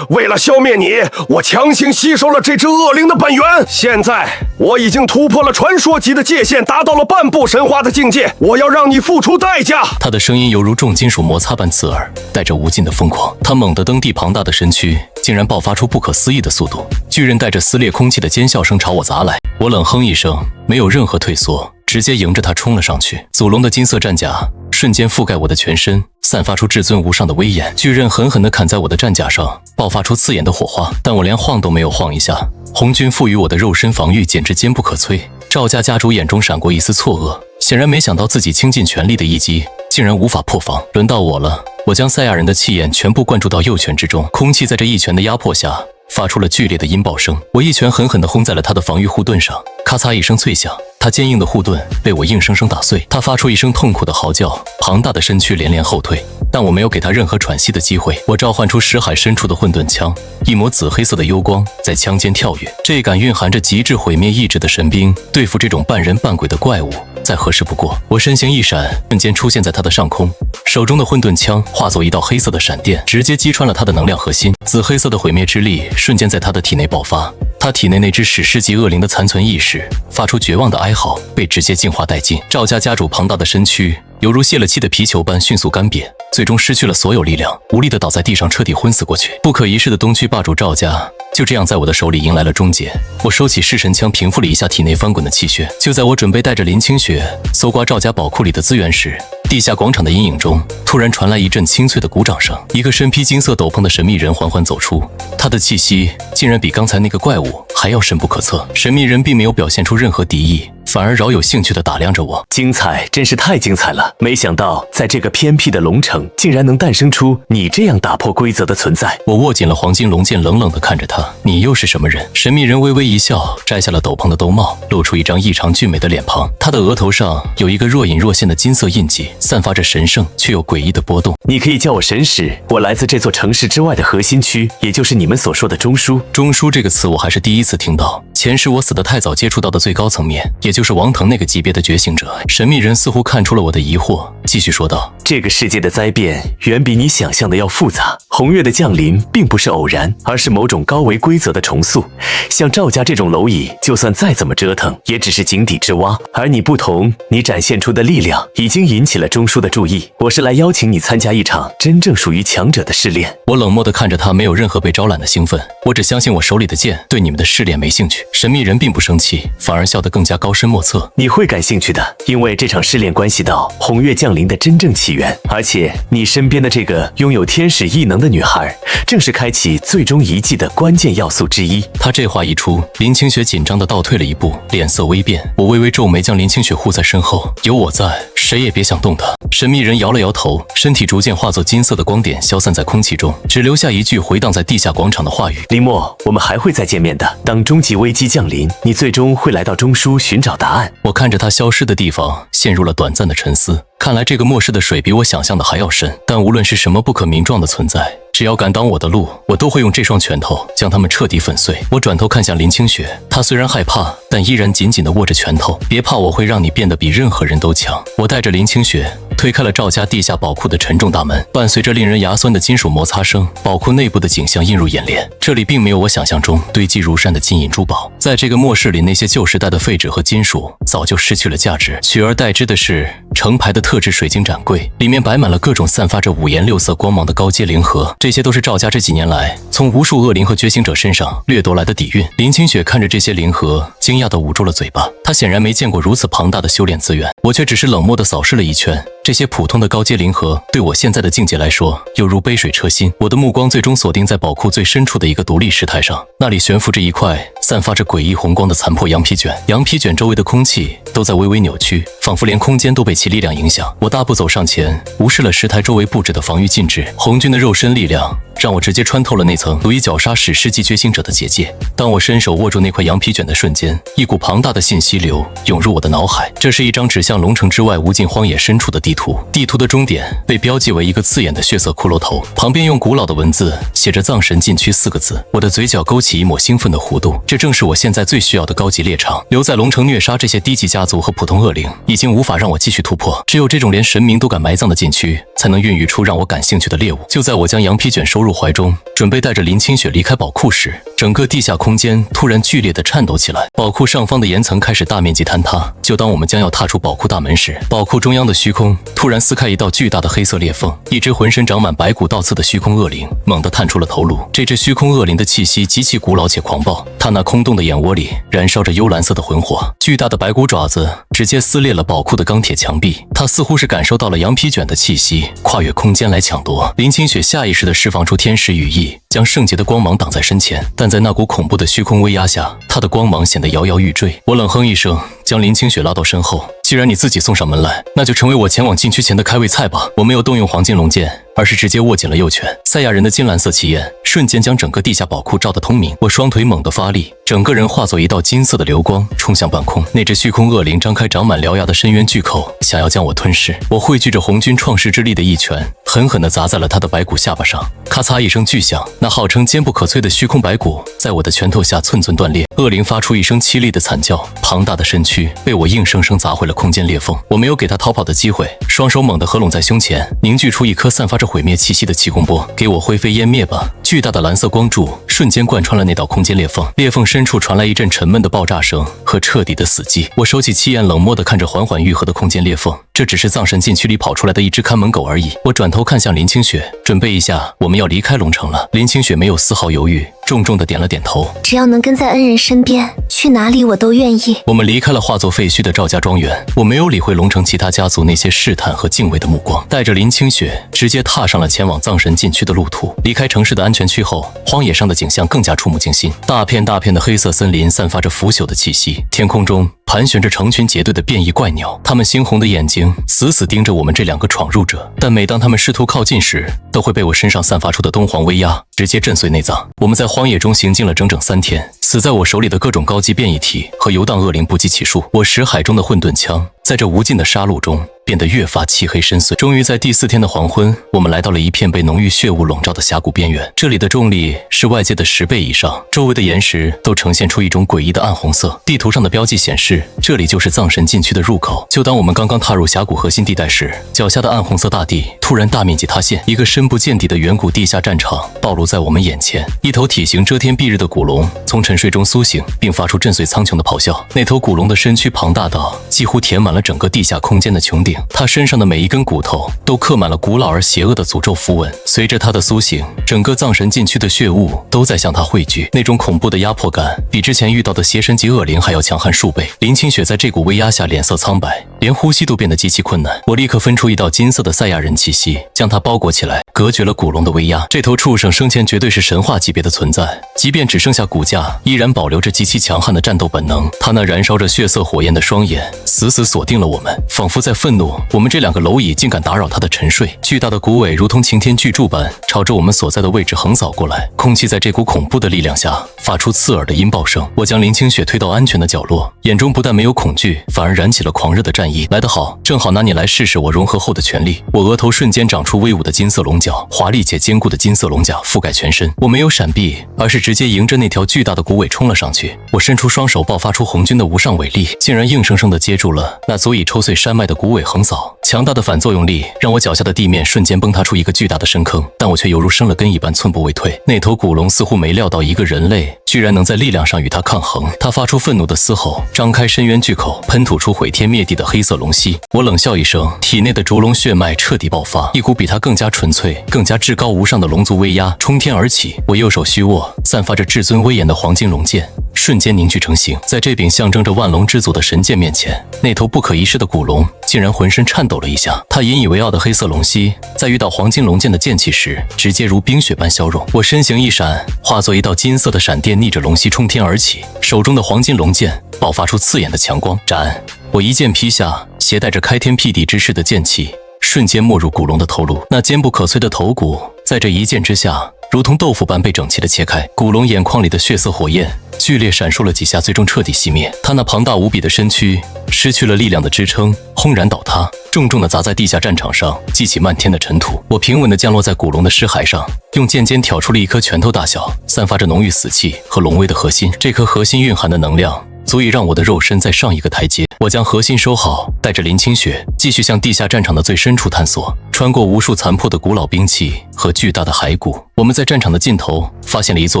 为了消灭你，我强行吸收了这只恶灵的本源。现在我已经突破了传说级的界限，达到了半步神话的境界，我要让你付出代价。他的声音犹如重金属摩擦般刺耳，带着无尽的疯狂。他猛地蹬地，庞大的身躯竟然爆发出不可思议的速度，巨人带着撕裂空气的尖笑声朝我砸来。我冷哼一声，没有任何退缩，直接迎着他冲了上去。祖龙的金色战甲瞬间覆盖我的全身，散发出至尊无上的威严。巨刃狠狠地砍在我的战甲上，爆发出刺眼的火花，但我连晃都没有晃一下。红军赋予我的肉身防御简直坚不可摧。赵家家主眼中闪过一丝错愕，显然没想到自己倾尽全力的一击竟然无法破防。轮到我了，我将赛亚人的气焰全部灌注到右拳之中，空气在这一拳的压迫下发出了剧烈的音爆声。我一拳狠狠地轰在了他的防御护盾上，咔嚓一声脆响，他坚硬的护盾被我硬生生打碎。他发出一声痛苦的嚎叫，庞大的身躯连连后退，但我没有给他任何喘息的机会。我召唤出识海深处的混沌枪，一抹紫黑色的幽光在枪间跳跃。这杆蕴含着极致毁灭意志的神兵，对付这种半人半鬼的怪物再合适不过。我身形一闪，瞬间出现在他的上空，手中的混沌枪化作一道黑色的闪电，直接击穿了他的能量核心。紫黑色的毁灭之力瞬间在他的体内爆发，他体内那只史诗级恶灵的残存意识发出绝望的哀嚎，被直接净化殆尽。赵家家主庞大的身躯犹如泄了气的皮球般迅速干瘪，最终失去了所有力量，无力地倒在地上，彻底昏死过去。不可一世的东区霸主赵家就这样在我的手里迎来了终结。我收起弑神枪，平复了一下体内翻滚的气血。就在我准备带着林清雪搜刮赵家宝库里的资源时，地下广场的阴影中突然传来一阵清脆的鼓掌声。一个身披金色斗篷的神秘人缓缓走出，他的气息竟然比刚才那个怪物还要深不可测。神秘人并没有表现出任何敌意，反而饶有兴趣地打量着我。精彩，真是太精彩了！没想到在这个偏僻的龙城，竟然能诞生出你这样打破规则的存在。我握紧了黄金龙剑，冷冷地看着他。你又是什么人？神秘人微微一笑，摘下了斗篷的兜帽，露出一张异常俊美的脸庞。他的额头上有一个若隐若现的金色印记，散发着神圣却又诡异的波动。你可以叫我神使，我来自这座城市之外的核心区，也就是你们所说的中枢。中枢这个词我还是第一次听到，前世我死得太早，接触到的最高层面，也就是王腾那个级别的觉醒者。神秘人似乎看出了我的疑惑，继续说道：这个世界的灾变远比你想象的要复杂，红月的降临并不是偶然，而是某种高维规则的重塑。像赵家这种蝼蚁，就算再怎么折腾，也只是井底之蛙。而你不同，你展现出的力量已经引起了中枢的注意。我是来邀请你参加一场真正属于强者的试炼。我冷漠地看着他，没有任何被招揽的兴奋。我只相信我手里的剑，对你们的试炼没兴趣。神秘人并不生气，反而笑得更加高深莫测。你会感兴趣的，因为这场试炼关系到红月降临的真正起源，而且你身边的这个拥有天使异能的女孩，正是开启最终遗迹的关键要素之一。他这话一出，林清雪紧张地倒退了一步，脸色微变。我微微皱眉，将林清雪护在身后。有我在，谁也别想动他。神秘人摇了摇头，身体逐渐化作金色的光点，消散在空气中，只留下一句回荡在地下广场的话语：林默，我们还会再见面的。当终极危机降临，你最终会来到中枢寻找答案。我看着他消失的地方，陷入了短暂的沉思。看来这个末世的水比我想象的还要深，但无论是什么不可名状的存在，只要敢挡我的路，我都会用这双拳头将他们彻底粉碎。我转头看向林清雪，她虽然害怕，但依然紧紧地握着拳头。别怕，我会让你变得比任何人都强。我带着林清雪推开了赵家地下宝库的沉重大门，伴随着令人牙酸的金属摩擦声，宝库内部的景象映入眼帘。这里并没有我想象中堆积如山的金银珠宝，在这个末世里，那些旧时代的废纸和金属早就失去了价值，取而代之的是成排的特制水晶展柜，里面摆满了各种散发着五颜六色光芒的高阶灵盒，这些都是赵家这几年来从无数恶灵和觉醒者身上掠夺来的底蕴。林清雪看着这些灵盒，惊讶地捂住了嘴巴，她显然没见过如此庞大的修炼资源。我却只是冷漠地扫视了一圈，这些普通的高阶灵盒对我现在的境界来说，犹如杯水车薪。我的目光最终锁定在宝库最深处的一个独立石台上，那里悬浮着一块散发着诡异红光的残破羊皮卷，羊皮卷周围的空气都在微微扭曲，仿佛连空间都被其力量影响。我大步走上前，无视了石台周围布置的防御禁制。红军的肉身力量让我直接穿透了那层足以绞杀史诗级觉醒者的结界。当我伸手握住那块羊皮卷的瞬间，一股庞大的信息流涌入我的脑海。这是一张指向龙城之外无尽荒野深处的地图，地图的终点被标记为一个刺眼的血色骷髅头，旁边用古老的文字写着葬神禁区4个字。我的嘴角勾起一抹兴奋的弧度，这正是我现在最需要的高级猎场。留在龙城虐杀这些低级家族和普通恶灵已经无法让我继续突破，只有这种连神明都敢埋葬的禁区才能孕育出让我感兴趣的猎物。就在我将羊皮卷收入怀中，准备带着林清雪离开宝库时，整个地下空间突然剧烈的颤抖起来，宝库上方的岩层开始大面积坍塌。就当我们将要踏出宝库大门时，宝库中央的虚空突然撕开一道巨大的黑色裂缝，一只浑身长满白骨倒刺的虚空恶灵猛地探出了头颅。这只虚空恶灵的气息极其古老且狂暴，它那空洞的眼窝里燃烧着幽蓝色的魂火，巨大的白骨爪子直接撕裂了宝库的钢铁墙壁。它似乎是感受到了羊皮卷的气息，跨越空间来抢夺。林清雪下意识地释放出天使羽翼，将圣洁的光芒挡在身前，但在那股恐怖的虚空威压下，她的光芒显得摇摇欲坠。我冷哼一声，将林清雪拉到身后。既然你自己送上门来，那就成为我前往禁区前的开胃菜吧。我没有动用黄金龙剑，而是直接握紧了右拳。赛亚人的金蓝色气焰瞬间将整个地下宝库照得通明。我双腿猛地发力，整个人化作一道金色的流光，冲向半空。那只虚空恶灵张开长满獠牙的深渊巨口，想要将我吞噬。我汇聚着红军创世之力的一拳，狠狠地砸在了他的白骨下巴上。咔嚓一声巨响，那号称坚不可摧的虚空白骨在我的拳头下寸寸断裂。恶灵发出一声凄厉的惨叫，庞大的身躯被我硬生生砸回了空间裂缝。我没有给他逃跑的机会，双手猛地合拢在胸前，凝聚出一颗散发着毁灭气息的气功波。给我灰飞烟灭吧！巨大的蓝色光柱瞬间贯穿了那道空间裂缝，裂缝深处传来一阵沉闷的爆炸声和彻底的死寂。我收起气焰，冷漠地看着缓缓愈合的空间裂缝，这只是葬神禁区里跑出来的一只看门狗而已。我转头看向林清雪，准备一下，我们要离开龙城了。林清雪没有丝毫犹豫，重重地点了点头。只要能跟在恩人身边，去哪里我都愿意。我们离开了化作废墟的赵家庄园，我没有理会龙城其他家族那些试探和敬畏的目光，带着林清雪直接踏上了前往葬神禁区的路途。离开城市的安全区后，荒野上的景象更加触目惊心，大片大片的黑色森林散发着腐朽的气息，天空中盘旋着成群结队的变异怪鸟，它们猩红的眼睛死死盯着我们这两个闯入者，但每当它们试图靠近时，都会被我身上散发出的东皇威压直接震碎内脏。我们在荒野中行进了整整3天，死在我手里的各种高级变异体和游荡恶灵不计其数。我识海中的混沌枪在这无尽的杀戮中变得越发漆黑深邃。终于在第4天的黄昏，我们来到了一片被浓郁血雾笼罩的峡谷边缘。这里的重力是外界的10倍以上，周围的岩石都呈现出一种诡异的暗红色。地图上的标记显示，这里就是葬神禁区的入口。就当我们刚刚踏入峡谷核心地带时，脚下的暗红色大地突然大面积塌陷，一个深不见底的远古地下战场暴露在我们眼前。一头体型遮天蔽日的古龙从沉睡中苏醒，并发出震碎苍穹的咆哮。那头古龙的身躯庞大到几乎填满了整个地下空间的穹顶，它身上的每一根骨头都刻满了古老而邪恶的诅咒符文。随着它的苏醒，整个葬神禁区的血雾都在向它汇聚，那种恐怖的压迫感比之前遇到的邪神级恶灵还要强悍数倍。林清雪在这股威压下脸色苍白，连呼吸都变得极其困难。我立刻分出一道金色的赛亚人气息，将它包裹起来，隔绝了古龙的威压。这头畜生生前绝对是神话级别的存在，即便只剩下骨架，依然保留着极其强悍的战斗本能。他那燃烧着血色火焰的双眼死死锁定了我们，仿佛在愤怒我们这两个蝼蚁竟敢打扰他的沉睡。巨大的骨尾如同擎天巨柱般朝着我们所在的位置横扫过来，空气在这股恐怖的力量下发出刺耳的音爆声。我将林清雪推到安全的角落，眼中不但没有恐惧，反而燃起了狂热的战意。来得好，正好拿你来试试我融合后的权力。我额头瞬间长出威武的金色龙角，华丽且坚固的金色龙甲覆盖全身。我没有闪避，而是直接迎着那条巨大的骨尾冲了上去。我伸出双手，爆发出红军的无上伟力，竟然硬生生地接住了那足以抽碎山脉的骨尾横扫。强大的反作用力让我脚下的地面瞬间崩塌出一个巨大的深坑，但我却犹如生了根一般寸步未退。那头古龙似乎没料到一个人类居然能在力量上与它抗衡，它发出愤怒的嘶吼，张开深渊巨口，喷吐出毁天灭地的黑色龙息。我冷笑一声，体内的烛龙血脉彻底爆发，一股比它更加纯粹、更加至高无上的龙族威压冲天而起。我右手虚握，散发着至尊威严的黄金龙剑瞬间凝聚成形。在这柄象征着万龙之祖的神剑面前，那头不可一世的古龙竟然浑身颤抖了一下。它引以为傲的黑色龙息在遇到黄金龙剑的剑气时，直接如冰雪般消融。我身形一闪，化作一道金色的闪电，逆着龙息冲天而起，手中的黄金龙剑爆发出刺眼的强光。斩！我一剑劈下，携带着开天辟地之势的剑气瞬间没入古龙的头颅。那坚不可摧的头骨在这一剑之下如同豆腐般被整齐地切开，古龙眼眶里的血色火焰剧烈闪烁了几下，最终彻底熄灭。他那庞大无比的身躯失去了力量的支撑，轰然倒塌，重重地砸在地下战场上，激起漫天的尘土。我平稳地降落在古龙的尸骸上，用剑尖挑出了一颗拳头大小、散发着浓郁死气和龙威的核心。这颗核心蕴含的能量足以让我的肉身再上一个台阶。我将核心收好，带着林清雪继续向地下战场的最深处探索。穿过无数残破的古老兵器和巨大的骸骨，我们在战场的尽头发现了一座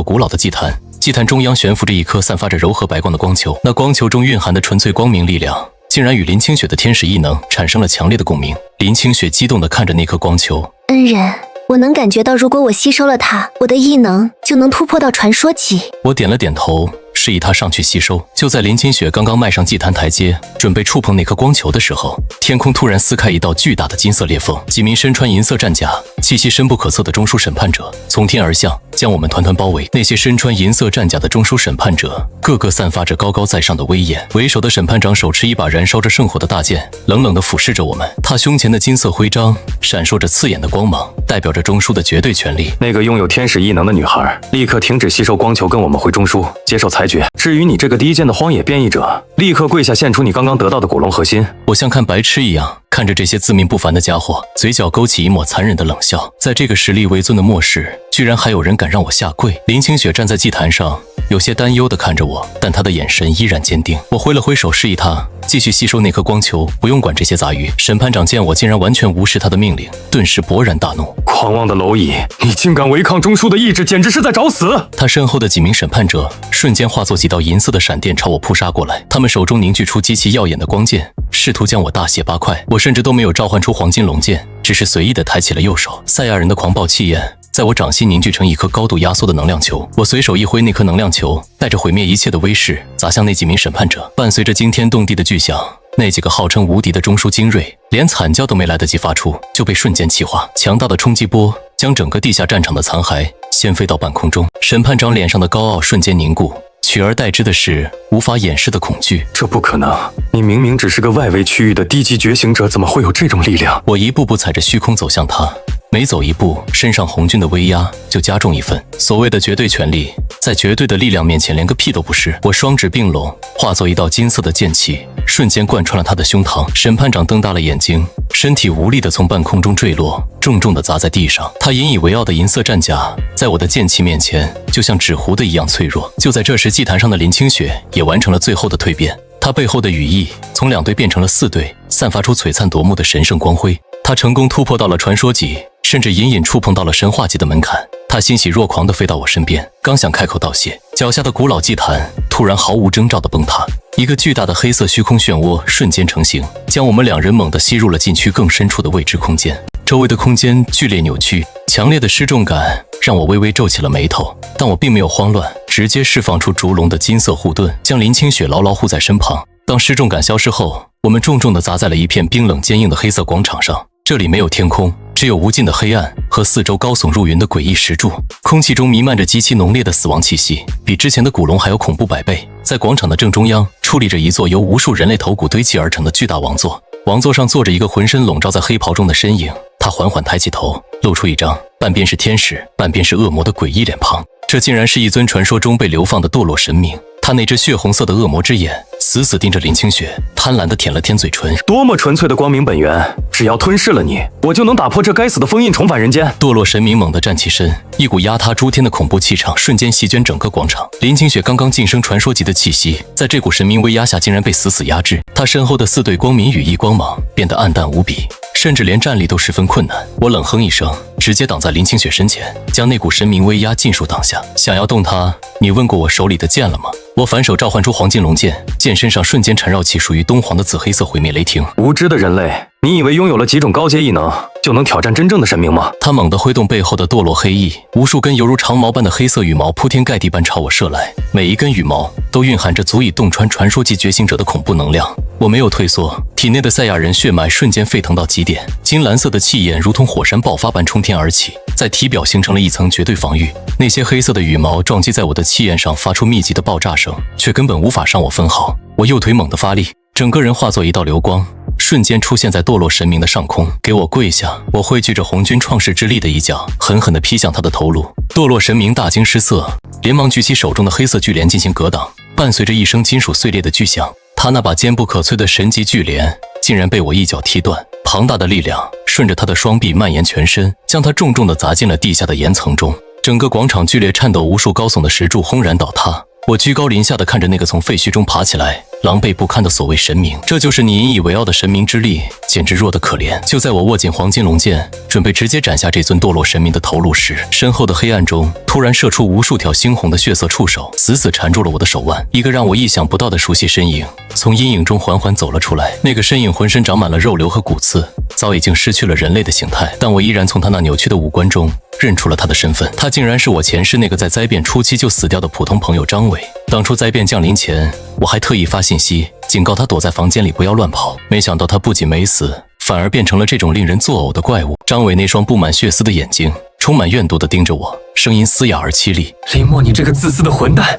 古老的祭坛。祭坛中央悬浮着一颗散发着柔和白光的光球，那光球中蕴含的纯粹光明力量，竟然与林清雪的天使异能产生了强烈的共鸣。林清雪激动地看着那颗光球，恩人，我能感觉到，如果我吸收了它，我的异能就能突破到传说级。我点了点头，示意他上去吸收。就在林清雪刚刚迈上祭坛台阶，准备触碰那颗光球的时候，天空突然撕开一道巨大的金色裂缝，几名身穿银色战甲、气息深不可测的中枢审判者从天而降，将我们团团包围。那些身穿银色战甲的中枢审判者，个个散发着高高在上的威严。为首的审判长手持一把燃烧着圣火的大剑，冷冷地俯视着我们。他胸前的金色徽章闪烁着刺眼的光芒，代表着中枢的绝对权力。那个拥有天使异能的女孩，立刻停止吸收光球，跟我们回中枢接受裁决。至于你这个低贱的荒野变异者，立刻跪下献出你刚刚得到的古龙核心。我像看白痴一样看着这些自命不凡的家伙，嘴角勾起一抹残忍的冷笑。在这个实力为尊的末世，居然还有人敢让我下跪。林清雪站在祭坛上，有些担忧地看着我，但她的眼神依然坚定。我挥了挥手示意她继续吸收那颗光球，不用管这些杂鱼。审判长见我竟然完全无视他的命令，顿时勃然大怒。狂妄的蝼蚁，你竟敢违抗中枢的意志，简直是在找死！他身后的几名审判者瞬间化作几道银色的闪电朝我扑杀过来，他们手中凝聚出极其耀眼的光剑，试图将我大卸八块。我甚至都没有召唤出黄金龙剑，只是随意地抬起了右手。赛亚人的狂暴气焰在我掌心凝聚成一颗高度压缩的能量球，我随手一挥，那颗能量球带着毁灭一切的威势砸向那几名审判者，伴随着惊天动地的巨响，那几个号称无敌的中枢精锐连惨叫都没来得及发出，就被瞬间气化。强大的冲击波将整个地下战场的残骸掀飞到半空中。审判长脸上的高傲瞬间凝固，取而代之的是无法掩饰的恐惧。这不可能，你明明只是个外围区域的低级觉醒者，怎么会有这种力量？我一步步踩着虚空走向他，每走一步，身上红军的威压就加重一分。所谓的绝对权力，在绝对的力量面前连个屁都不是。我双指并拢，化作一道金色的剑气，瞬间贯穿了他的胸膛。审判长瞪大了眼睛，身体无力地从半空中坠落，重重地砸在地上。他引以为傲的银色战甲在我的剑气面前就像纸糊的一样脆弱。就在这时，祭坛上的林清雪也完成了最后的蜕变，她背后的羽翼从2队变成了4队，散发出璀璨夺目的神圣光辉。她成功突破到了传说级，甚至隐隐触碰到了神话级的门槛。她欣喜若狂地飞到我身边，刚想开口道谢，脚下的古老祭坛突然毫无征兆地崩塌，一个巨大的黑色虚空漩涡瞬间成型，将我们2人猛地吸入了禁区更深处的未知空间。周围的空间剧烈扭曲，强烈的失重感让我微微皱起了眉头，但我并没有慌乱，直接释放出烛龙的金色护盾，将林清雪牢牢护在身旁。当失重感消失后，我们重重地砸在了一片冰冷坚硬的黑色广场上。这里没有天空，只有无尽的黑暗和四周高耸入云的诡异石柱，空气中弥漫着极其浓烈的死亡气息，比之前的古龙还要恐怖100倍。在广场的正中央矗立着一座由无数人类头骨堆砌而成的巨大王座，王座上坐着一个浑身笼罩在黑袍中的身影，他缓缓抬起头，露出一张半边是天使半边是恶魔的诡异脸庞。这竟然是一尊传说中被流放的堕落神明，他那只血红色的恶魔之眼死死盯着林清雪，贪婪地舔了舔嘴唇。多么纯粹的光明本源，只要吞噬了你，我就能打破这该死的封印，重返人间。堕落神明猛地站起身，一股压塌诸天的恐怖气场瞬间席卷整个广场。林清雪刚刚晋升传说级的气息，在这股神明威压下竟然被死死压制。他身后的4对光明羽翼光芒变得暗淡无比，甚至连站立都十分困难。我冷哼一声，直接挡在林清雪身前，将那股神明威压尽数挡下。想要动它，你问过我手里的剑了吗？我反手召唤出黄金龙剑，剑身上瞬间缠绕起属于东皇的紫黑色毁灭雷霆。无知的人类，你以为拥有了几种高阶异能就能挑战真正的神明吗？他猛地挥动背后的堕落黑翼，无数根犹如长矛般的黑色羽毛铺天盖地般朝我射来，每一根羽毛都蕴含着足以洞穿传说级觉醒者的恐怖能量。我没有退缩，体内的赛亚人血脉瞬间沸腾到极点，金蓝色的气焰如同火山爆发般冲天而起，在体表形成了一层绝对防御。那些黑色的羽毛撞击在我的气焰上，发出密集的爆炸声，却根本无法伤我分毫。我右腿猛地发力，整个人化作一道流光，瞬间出现在堕落神明的上空。给我跪下！我汇聚着红军创世之力的一脚，狠狠地劈向他的头颅。堕落神明大惊失色，连忙举起手中的黑色巨镰进行格挡，伴随着一声金属碎裂的巨响，他那把坚不可摧的神级巨镰竟然被我一脚踢断。庞大的力量顺着他的双臂蔓延全身，将他重重地砸进了地下的岩层中。整个广场剧烈颤抖，无数高耸的石柱轰然倒塌，我居高临下的看着那个从废墟中爬起来狼狈不堪的所谓神明，这就是你引以为傲的神明之力，简直弱得可怜。就在我握紧黄金龙剑，准备直接斩下这尊堕落神明的头颅时，身后的黑暗中突然射出无数条猩红的血色触手，死死缠住了我的手腕。一个让我意想不到的熟悉身影从阴影中缓缓走了出来，那个身影浑身长满了肉瘤和骨刺，早已经失去了人类的形态，但我依然从他那扭曲的五官中认出了他的身份，他竟然是我前世那个在灾变初期就死掉的普通朋友张伟。当初灾变降临前，我还特意发信息警告他躲在房间里不要乱跑，没想到他不仅没死，反而变成了这种令人作呕的怪物。张伟那双布满血丝的眼睛充满怨毒地盯着我，声音嘶哑而凄厉：林墨，你这个自私的混蛋，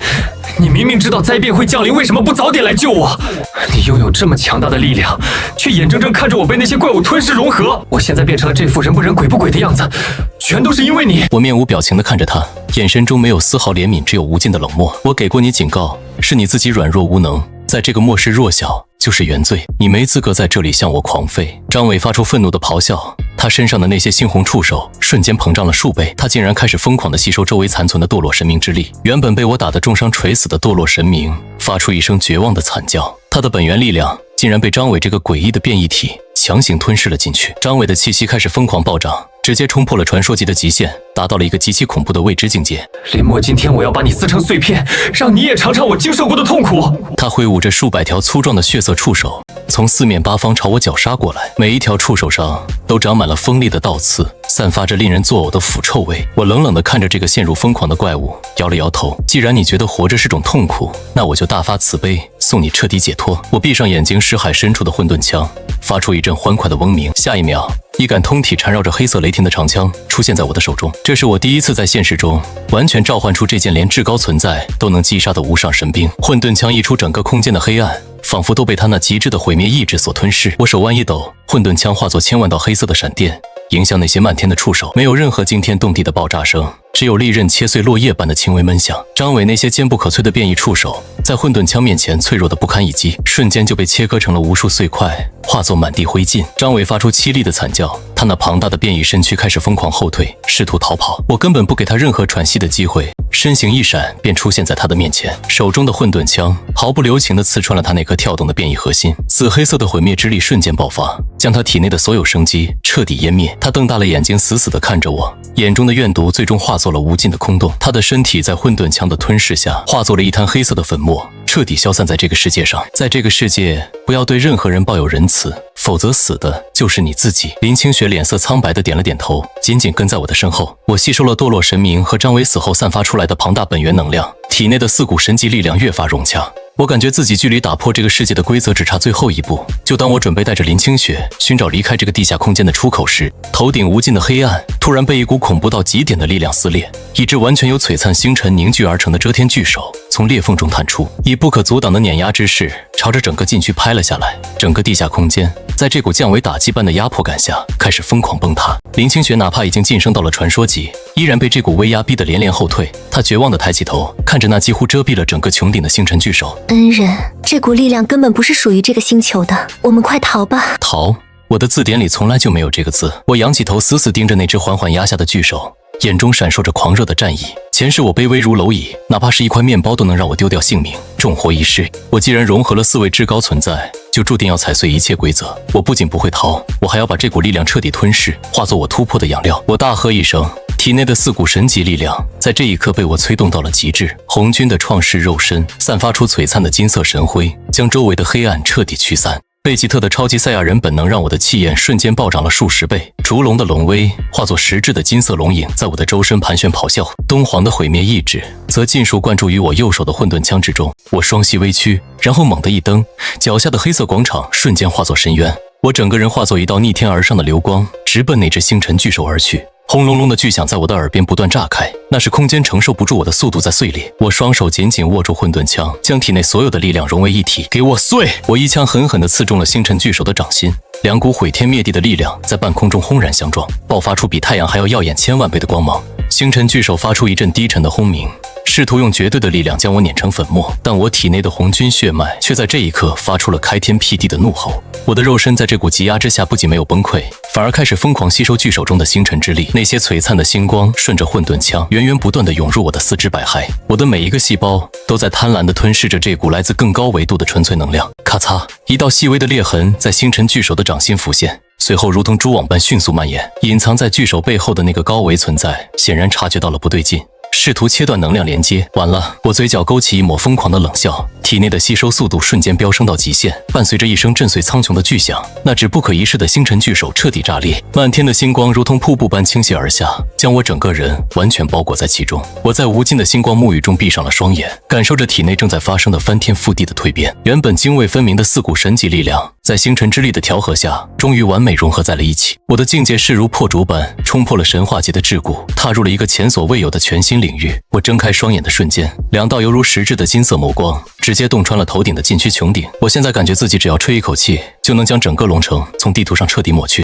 你明明知道灾变会降临，为什么不早点来救我？你拥有这么强大的力量，却眼睁睁看着我被那些怪物吞噬融合，我现在变成了这副人不人鬼不鬼的样子，全都是因为你。我面无表情地看着他，眼神中没有丝毫怜悯，只有无尽的冷漠。我给过你警告，是你自己软弱无能，在这个末世弱小就是原罪，你没资格在这里向我狂吠。张伟发出愤怒的咆哮，他身上的那些猩红触手瞬间膨胀了数倍，他竟然开始疯狂地吸收周围残存的堕落神明之力。原本被我打得重伤垂死的堕落神明发出一声绝望的惨叫，他的本源力量竟然被张伟这个诡异的变异体强行吞噬了进去。张伟的气息开始疯狂暴涨，直接冲破了传说级的极限，达到了一个极其恐怖的未知境界。林墨，今天我要把你撕成碎片，让你也尝尝我经受过的痛苦。他挥舞着数百条粗壮的血色触手，从四面八方朝我绞杀过来，每一条触手上都长满了锋利的倒刺，散发着令人作呕的腐臭味。我冷冷地看着这个陷入疯狂的怪物，摇了摇头。既然你觉得活着是种痛苦，那我就大发慈悲，送你彻底解脱。我闭上眼睛，识海深处的混沌枪发出一阵欢快的嗡鸣，下一秒，一杆通体缠绕着黑色雷霆的长枪出现在我的手中。这是我第一次在现实中完全召唤出这件连至高存在都能击杀的无上神兵。混沌枪一出，整个空间的黑暗仿佛都被他那极致的毁灭意志所吞噬。我手腕一抖，混沌枪化作千万道黑色的闪电，迎向那些漫天的触手。没有任何惊天动地的爆炸声，只有利刃切碎落叶般的轻微闷响。张伟那些坚不可摧的变异触手在混沌枪面前脆弱的不堪一击，瞬间就被切割成了无数碎块，化作满地灰烬。张伟发出凄厉的惨叫，他那庞大的变异身躯开始疯狂后退，试图逃跑。我根本不给他任何喘息的机会，身形一闪便出现在他的面前，手中的混沌枪毫不留情地刺穿了他那颗跳动的变异核心。紫黑色的毁灭之力瞬间爆发，将他体内的所有生机彻底湮灭。他瞪大了眼睛，死死地看着我，眼中的怨毒最终化作了无尽的空洞。他的身体在混沌枪的吞噬下化作了一滩黑色的粉末，彻底消散在这个世界上。在这个世界，不要对任何人抱有仁慈，否则死的就是你自己。林清雪脸色苍白地点了点头，紧紧跟在我的身后。我吸收了堕落神明和张伟死后散发出来的庞大本源能量，体内的四股神级力量越发融洽。我感觉自己距离打破这个世界的规则只差最后一步。就当我准备带着林清雪寻找离开这个地下空间的出口时，头顶无尽的黑暗突然被一股恐怖到极点的力量撕裂，一只完全由璀璨星辰凝聚而成的遮天巨手从裂缝中探出，以不可阻挡的碾压之势朝着整个禁区拍了下来。整个地下空间在这股降维打击般的压迫感下开始疯狂崩塌。林清雪哪怕已经晋升到了传说级，依然被这股威压逼得连连后退。她绝望地抬起头，看着那几乎遮蔽了整个穹顶的星辰巨手。恩人，这股力量根本不是属于这个星球的，我们快逃吧。逃？我的字典里从来就没有这个字。我仰起头，死死盯着那只缓缓压下的巨手，眼中闪烁着狂热的战意。前世我卑微如蝼蚁，哪怕是一块面包都能让我丢掉性命，重活一世。我既然融合了4位至高存在，就注定要踩碎一切规则。我不仅不会逃，我还要把这股力量彻底吞噬，化作我突破的养料。我大喝一声，体内的4股神级力量在这一刻被我催动到了极致。红军的创世肉身散发出璀璨的金色神辉，将周围的黑暗彻底驱散。贝吉特的超级赛亚人本能让我的气焰瞬间暴涨了数十倍，烛龙的龙威化作实质的金色龙影在我的周身盘旋咆哮，东皇的毁灭意志则尽数灌注于我右手的混沌枪之中。我双膝微屈，然后猛地一蹬，脚下的黑色广场瞬间化作深渊，我整个人化作一道逆天而上的流光，直奔那只星辰巨手而去。轰隆隆的巨响在我的耳边不断炸开，那是空间承受不住我的速度在碎裂。我双手紧紧握住混沌枪，将体内所有的力量融为一体，给我碎！我一枪狠狠地刺中了星辰巨手的掌心，2股毁天灭地的力量在半空中轰然相撞，爆发出比太阳还要耀眼1000万倍的光芒。星辰巨手发出一阵低沉的轰鸣，试图用绝对的力量将我碾成粉末，但我体内的红军血脉却在这一刻发出了开天辟地的怒吼。我的肉身在这股挤压之下不仅没有崩溃，反而开始疯狂吸收巨手中的星辰之力。那些璀璨的星光顺着混沌枪源源不断地涌入我的四肢百骸，我的每一个细胞都在贪婪地吞噬着这股来自更高维度的纯粹能量。咔嚓，一道细微的裂痕在星辰巨手的掌心浮现，随后如同蛛网般迅速蔓延。隐藏在巨手背后的那个高维存在显然察觉到了不对劲，试图切断能量连接。完了，我嘴角勾起一抹疯狂的冷笑，体内的吸收速度瞬间飙升到极限，伴随着一声震碎苍穹的巨响，那只不可一世的星辰巨手彻底炸裂，漫天的星光如同瀑布般倾泻而下，将我整个人完全包裹在其中。我在无尽的星光沐浴中闭上了双眼，感受着体内正在发生的翻天覆地的蜕变。原本泾渭分明的四股神级力量，在星辰之力的调和下，终于完美融合在了一起。我的境界势如破竹般冲破了神话界的桎梏，踏入了一个前所未有的全新领域。我睁开双眼的瞬间，两道犹如实质的金色眸光直接洞穿了头顶的禁区穹顶。我现在感觉自己只要吹一口气，就能将整个龙城从地图上彻底抹去。